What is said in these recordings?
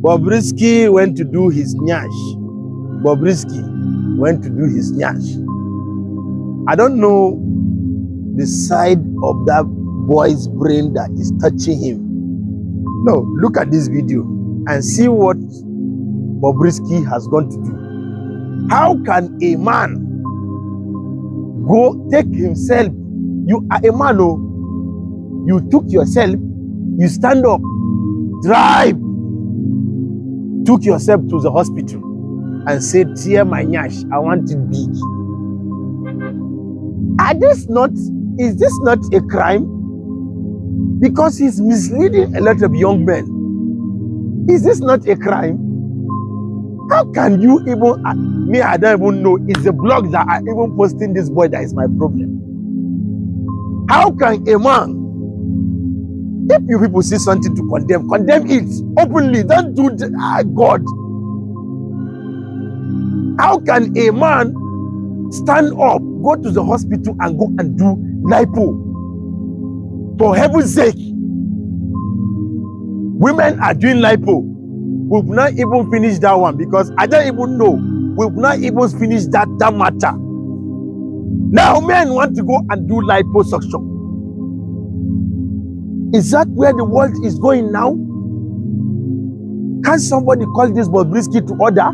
Bobrisky went to do his nyash. Bobrisky went to do his nyash. I don't know the side of that boy's brain that is touching him. No, look at this video and see what Bobrisky has gone to do. How can a man go take himself? You are a man, oh. You took yourself, you stand up, drive, took yourself to the hospital and said, tear my nyash, I want it big. Is this not a crime? Because he's misleading a lot of young men. Is this not a crime? How can you even, I don't even know, it's the blogs that are even posting this boy that is my problem. How can a man, if you people see something to condemn it openly, don't do God. How can a man stand up, go to the hospital and go and do lipo? For heaven's sake, women are doing lipo. We've not even finished that one because I don't even know. We've not even finished that matter. Now men want to go and do liposuction. Is that where the world is going now? Can somebody call this Bobrisky to order?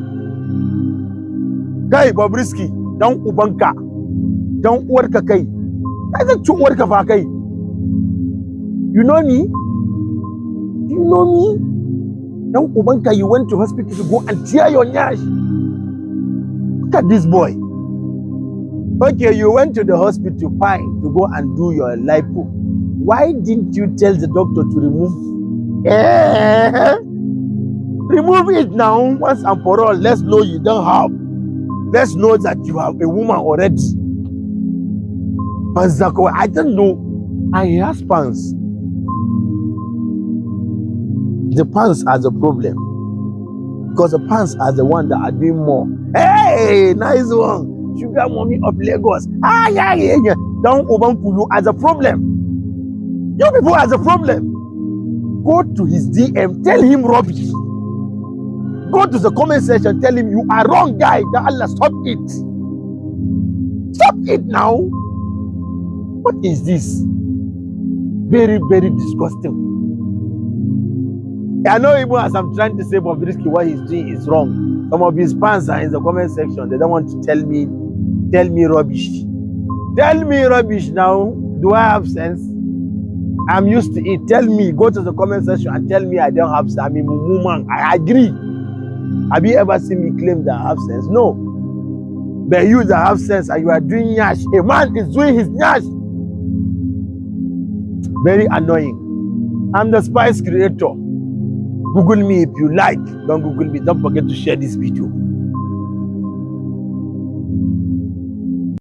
Kai Bobrisky, don't ubanka, don't work a kai. That's a true work of a kai. You know me? Do you know me? Don't ubanka, you went to hospital to go and tear your nyash. Look at this boy. Okay, you went to the hospital, fine, to go and do your lipo. Why didn't you tell the doctor to remove? Remove it now, once and for all. Let's know you don't have. Let's know that you have a woman already. Panzako, I don't know. And he has pants. The pants are the problem. Because the pants are the one that are doing more. Hey, nice one. Sugar mommy of Lagos. Yeah. Down Obankulu as a problem. You people as a problem. Go to his DM, tell him rubbish. Go to the comment section, tell him you are wrong guy. That Allah, stop it. Stop it now. What is this? Very, very disgusting. I know even as I'm trying to say Bobrisky, what he's doing is wrong. Some of his fans are in the comment section. They don't want to tell me rubbish. Tell me rubbish now. Do I have sense? I'm used to it. Tell me, go to the comment section and tell me I don't have sense. I'm a woman. I agree. Have you ever seen me claim that I have sense? No. But you that have sense and you are doing nyash. A man is doing his nyash. Very annoying. I'm the Spice creator. Google me if you like. Don't Google me. Don't forget to share this video.